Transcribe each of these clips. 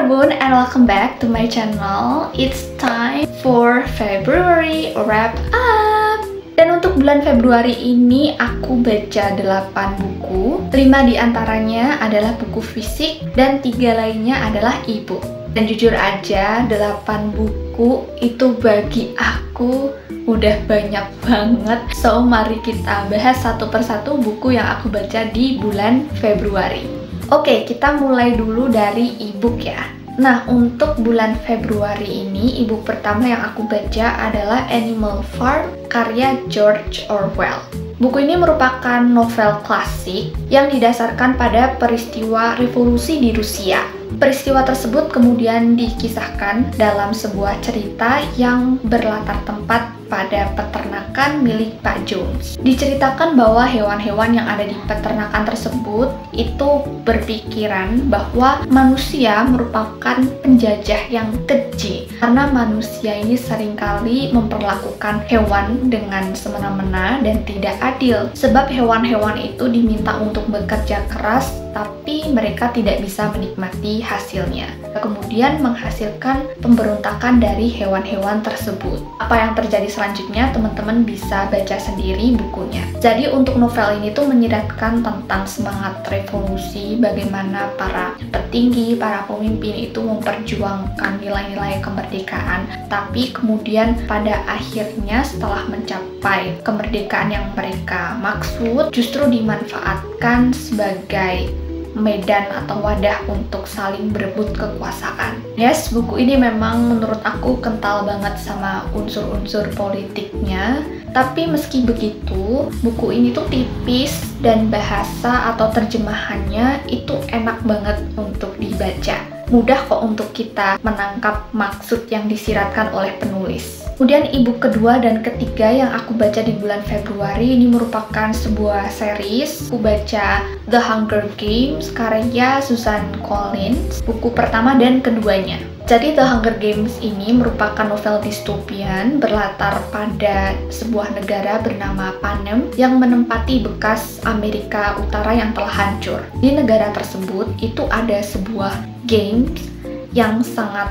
Rebun and welcome back to my channel. It's time for February wrap up. Dan untuk bulan Februari ini aku baca 8 buku. 5 diantaranya adalah buku fisik dan 3 lainnya adalah e-book. Dan jujur aja 8 buku itu bagi aku udah banyak banget. So mari kita bahas satu persatu buku yang aku baca di bulan Februari. Oke, kita mulai dulu dari e-book ya. Nah, untuk bulan Februari ini, e-book pertama yang aku baca adalah Animal Farm karya George Orwell. Buku ini merupakan novel klasik yang didasarkan pada peristiwa revolusi di Rusia. Peristiwa tersebut kemudian dikisahkan dalam sebuah cerita yang berlatar tempat pada peternakan milik Pak Jones. Diceritakan bahwa hewan-hewan yang ada di peternakan tersebut itu berpikiran bahwa manusia merupakan penjajah yang keji karena manusia ini seringkali memperlakukan hewan dengan semena-mena dan tidak adil. Sebab hewan-hewan itu diminta untuk bekerja keras tapi mereka tidak bisa menikmati hasilnya. Kemudian menghasilkan pemberontakan dari hewan-hewan tersebut. Apa yang terjadi selanjutnya teman-teman bisa baca sendiri bukunya. Jadi untuk novel ini tuh menyiratkan tentang semangat revolusi, bagaimana para petinggi, para pemimpin itu memperjuangkan nilai-nilai kemerdekaan. Tapi kemudian pada akhirnya setelah mencapai kemerdekaan yang mereka maksud, justru dimanfaatkan sebagai medan atau wadah untuk saling berebut kekuasaan. Yes, buku ini memang menurut aku kental banget sama unsur-unsur politiknya. Tapi meski begitu, buku ini tuh tipis dan bahasa atau terjemahannya itu enak banget untuk dibaca. Mudah kok untuk kita menangkap maksud yang disiratkan oleh penulis. Kemudian e-book kedua dan ketiga yang aku baca di bulan Februari ini merupakan sebuah series. Aku baca The Hunger Games karya Susan Collins, buku pertama dan keduanya. Jadi The Hunger Games ini merupakan novel distopian berlatar pada sebuah negara bernama Panem yang menempati bekas Amerika Utara yang telah hancur. Di negara tersebut itu ada sebuah games yang sangat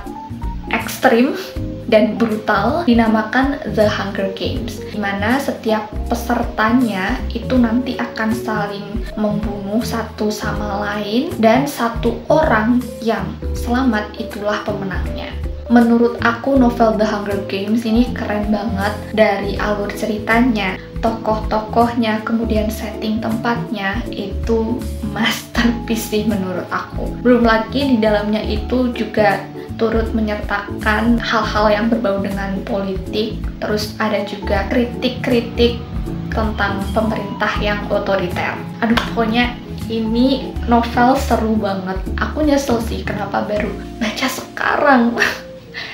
ekstrim dan brutal dinamakan The Hunger Games, di mana setiap pesertanya itu nanti akan saling membunuh satu sama lain dan satu orang yang selamat itulah pemenangnya. Menurut aku novel The Hunger Games ini keren banget dari alur ceritanya, tokoh-tokohnya, kemudian setting tempatnya itu masterpiece sih menurut aku. Belum lagi di dalamnya itu juga turut menyertakan hal-hal yang berbau dengan politik, terus ada juga kritik-kritik tentang pemerintah yang otoriter. Aduh, pokoknya ini novel seru banget. Aku nyesel sih kenapa baru baca sekarang.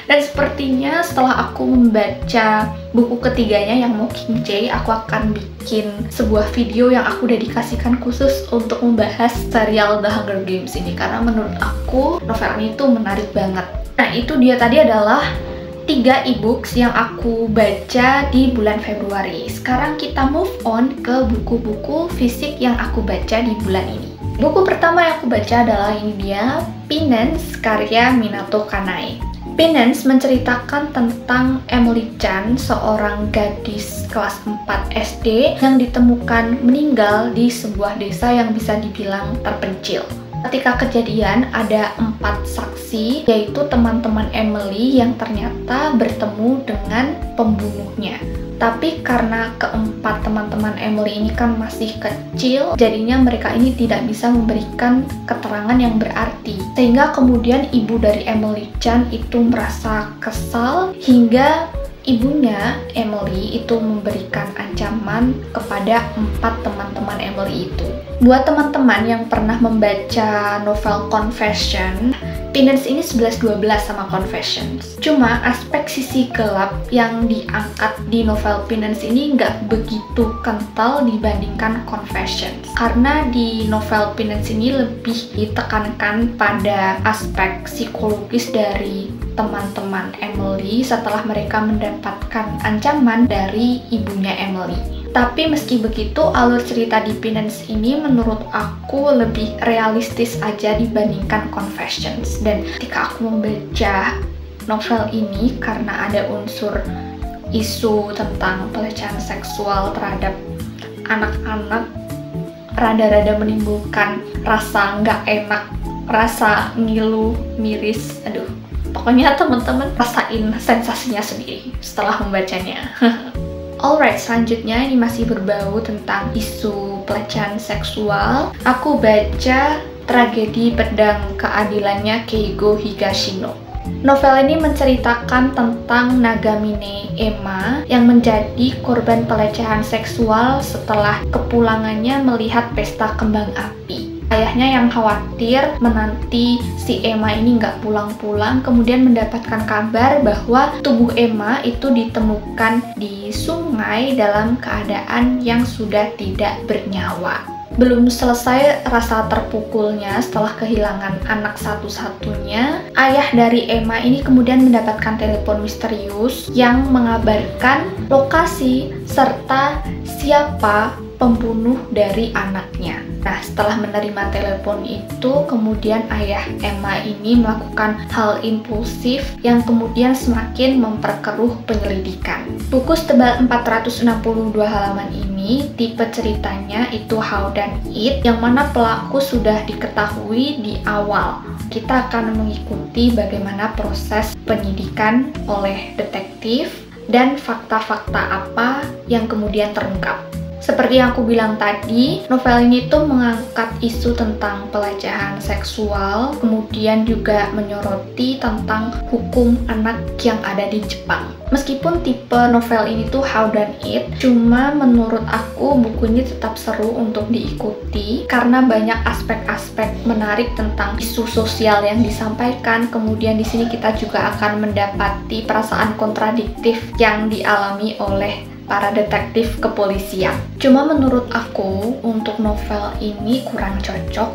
Dan sepertinya setelah aku membaca buku ketiganya yang Mockingjay, aku akan bikin sebuah video yang aku dedikasikan khusus untuk membahas serial The Hunger Games ini. Karena menurut aku novel ini tuh menarik banget. Nah, itu dia tadi adalah 3 e-books yang aku baca di bulan Februari. Sekarang kita move on ke buku-buku fisik yang aku baca di bulan ini. Buku pertama yang aku baca adalah ini dia, Penance karya Minato Kanai. Penance menceritakan tentang Emily Chan, seorang gadis kelas 4 SD yang ditemukan meninggal di sebuah desa yang bisa dibilang terpencil. Ketika kejadian ada 4 saksi, yaitu teman-teman Emily yang ternyata bertemu dengan pembunuhnya. Tapi karena keempat teman-teman Emily ini kan masih kecil, jadinya mereka ini tidak bisa memberikan keterangan yang berarti. Sehingga kemudian ibu dari Emily Chan itu merasa kesal hingga ibunya Emily itu memberikan ancaman kepada 4 teman-teman Emily itu. Buat teman-teman yang pernah membaca novel Confession, Penance ini 11-12 sama Confessions. Cuma aspek sisi gelap yang diangkat di novel Penance ini nggak begitu kental dibandingkan Confessions. Karena di novel Penance ini lebih ditekankan pada aspek psikologis dari teman-teman Emily setelah mereka mendapatkan ancaman dari ibunya Emily. Tapi meski begitu, alur cerita di Penance ini menurut aku lebih realistis aja dibandingkan Confessions. Dan ketika aku membaca novel ini, karena ada unsur isu tentang pelecehan seksual terhadap anak-anak, rada-rada menimbulkan rasa nggak enak, rasa ngilu, miris, aduh. Pokoknya teman-teman rasain sensasinya sendiri setelah membacanya. Alright, selanjutnya ini masih berbau tentang isu pelecehan seksual. Aku baca Tragedi Pedang Keadilannya Keigo Higashino. Novel ini menceritakan tentang Nagamine Emma yang menjadi korban pelecehan seksual setelah kepulangannya melihat pesta kembang api. Ayahnya yang khawatir menanti si Emma ini nggak pulang-pulang, kemudian mendapatkan kabar bahwa tubuh Emma itu ditemukan di sungai dalam keadaan yang sudah tidak bernyawa. Belum selesai rasa terpukulnya setelah kehilangan anak satu-satunya, ayah dari Emma ini kemudian mendapatkan telepon misterius yang mengabarkan lokasi serta siapa pembunuh dari anaknya. Nah, setelah menerima telepon itu, kemudian ayah Emma ini melakukan hal impulsif yang kemudian semakin memperkeruh penyelidikan. Buku setebal 462 halaman ini, tipe ceritanya itu How Done It, yang mana pelaku sudah diketahui di awal. Kita akan mengikuti bagaimana proses penyidikan oleh detektif dan fakta-fakta apa yang kemudian terungkap. Seperti yang aku bilang tadi, novel ini tuh mengangkat isu tentang pelecehan seksual, kemudian juga menyoroti tentang hukum anak yang ada di Jepang. Meskipun tipe novel ini tuh How Done It, cuma menurut aku buku ini tetap seru untuk diikuti karena banyak aspek-aspek menarik tentang isu sosial yang disampaikan. Kemudian di sini kita juga akan mendapati perasaan kontradiktif yang dialami oleh para detektif kepolisian. Cuma menurut aku untuk novel ini kurang cocok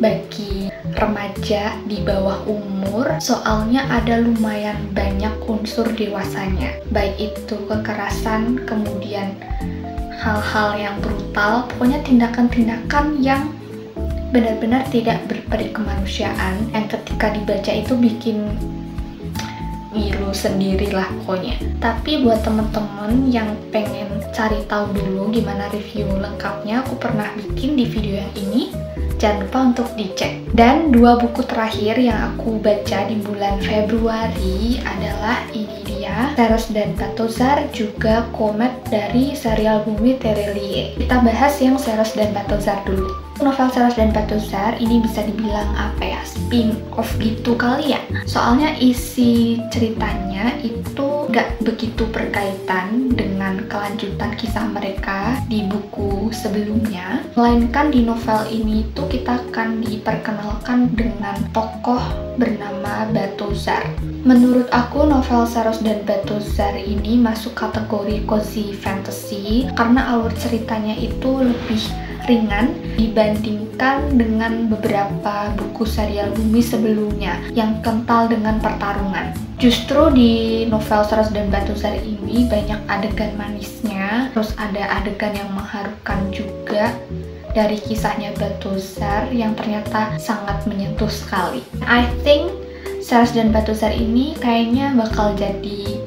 bagi remaja di bawah umur, soalnya ada lumayan banyak unsur dewasanya, baik itu kekerasan, kemudian hal-hal yang brutal, pokoknya tindakan-tindakan yang benar-benar tidak berperi kemanusiaan yang ketika dibaca itu bikin ngilu sendirilah pokoknya. Tapi buat temen-temen yang pengen cari tahu dulu gimana review lengkapnya, aku pernah bikin di video yang ini, jangan lupa untuk dicek. Dan 2 buku terakhir yang aku baca di bulan Februari adalah ini dia, Ceres dan Batozar, juga Comet dari serial Bumi Terelie. Kita bahas yang Ceres dan Batozar dulu. Novel Ceres dan Batozar ini bisa dibilang apa ya, spin-off gitu kali ya. Soalnya isi ceritanya itu gak begitu berkaitan dengan kelanjutan kisah mereka di buku sebelumnya, melainkan di novel ini tuh kita akan diperkenalkan dengan tokoh bernama Batozar. Menurut aku novel Ceres dan Batozar ini masuk kategori cozy fantasy karena alur ceritanya itu lebih ringan dibandingkan dengan beberapa buku serial Bumi sebelumnya yang kental dengan pertarungan. Justru di novel Ceres dan Batozar ini banyak adegan manisnya, terus ada adegan yang mengharukan juga dari kisahnya Batozar yang ternyata sangat menyentuh sekali. I think Ceres dan Batozar ini kayaknya bakal jadi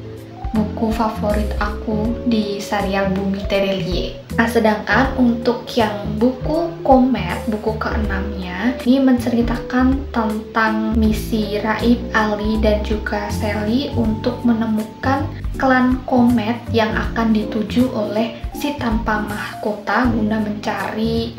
buku favorit aku di serial Bumi Terelie. Nah, sedangkan untuk yang buku Comet, buku ke-6-nya, ini menceritakan tentang misi Raib, Ali, dan juga Sally untuk menemukan klan Comet yang akan dituju oleh si tanpa mahkota guna mencari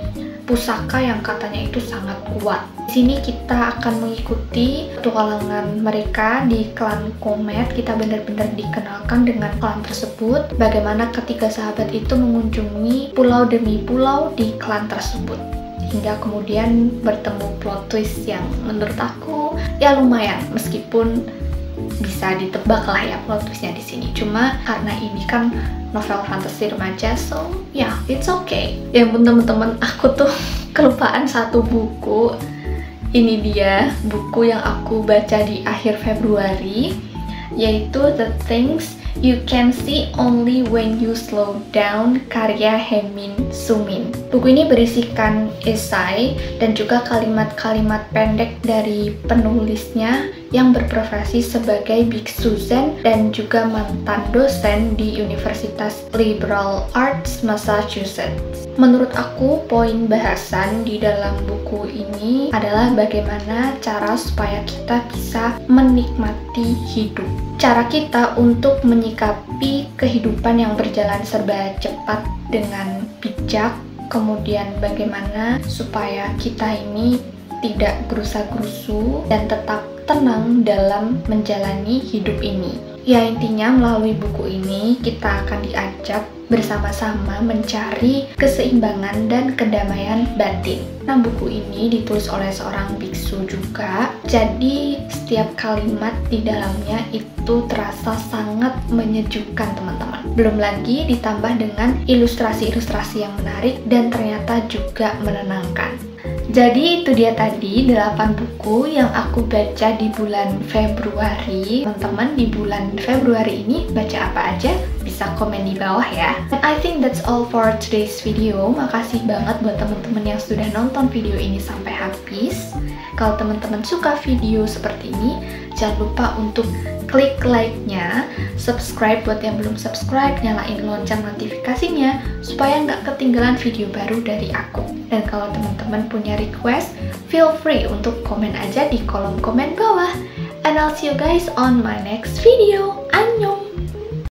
pusaka yang katanya itu sangat kuat. Di sini kita akan mengikuti petualangan mereka di klan Comet. Kita benar-benar dikenalkan dengan klan tersebut, bagaimana ketiga sahabat itu mengunjungi pulau demi pulau di klan tersebut, hingga kemudian bertemu plot twist yang menurut aku ya lumayan, meskipun bisa ditebak lah ya plot twistnya di sini. Cuma karena ini kan novel fantasi remaja, so ya it's okay. Ya pun teman-teman, aku tuh kelupaan satu buku. Ini dia buku yang aku baca di akhir Februari, yaitu The Things You Can See Only When You Slow Down karya Haemin Sumin. Buku ini berisikan esai dan juga kalimat-kalimat pendek dari penulisnya yang berprofesi sebagai biksu Zen dan juga mantan dosen di Universitas Liberal Arts Massachusetts. Menurut aku, poin bahasan di dalam buku ini adalah bagaimana cara supaya kita bisa menikmati hidup. Cara kita untuk menyikapi kehidupan yang berjalan serba cepat dengan bijak, kemudian bagaimana supaya kita ini tidak gerusa-gerusu dan tetap tenang dalam menjalani hidup ini. Ya, intinya melalui buku ini kita akan diajak bersama-sama mencari keseimbangan dan kedamaian batin. Nah, buku ini ditulis oleh seorang biksu juga, jadi setiap kalimat di dalamnya itu terasa sangat menyejukkan teman-teman. Belum lagi ditambah dengan ilustrasi-ilustrasi yang menarik dan ternyata juga menenangkan. Jadi itu dia tadi 8 buku yang aku baca di bulan Februari. Teman-teman di bulan Februari ini baca apa aja? Bisa komen di bawah ya. And I think that's all for today's video. Makasih banget buat teman-teman yang sudah nonton video ini sampai habis. Kalau teman-teman suka video seperti ini, jangan lupa untuk klik like-nya, subscribe buat yang belum subscribe, nyalain lonceng notifikasinya supaya nggak ketinggalan video baru dari aku. Dan kalau teman-teman punya request, feel free untuk komen aja di kolom komen bawah. And I'll see you guys on my next video. Annyeong!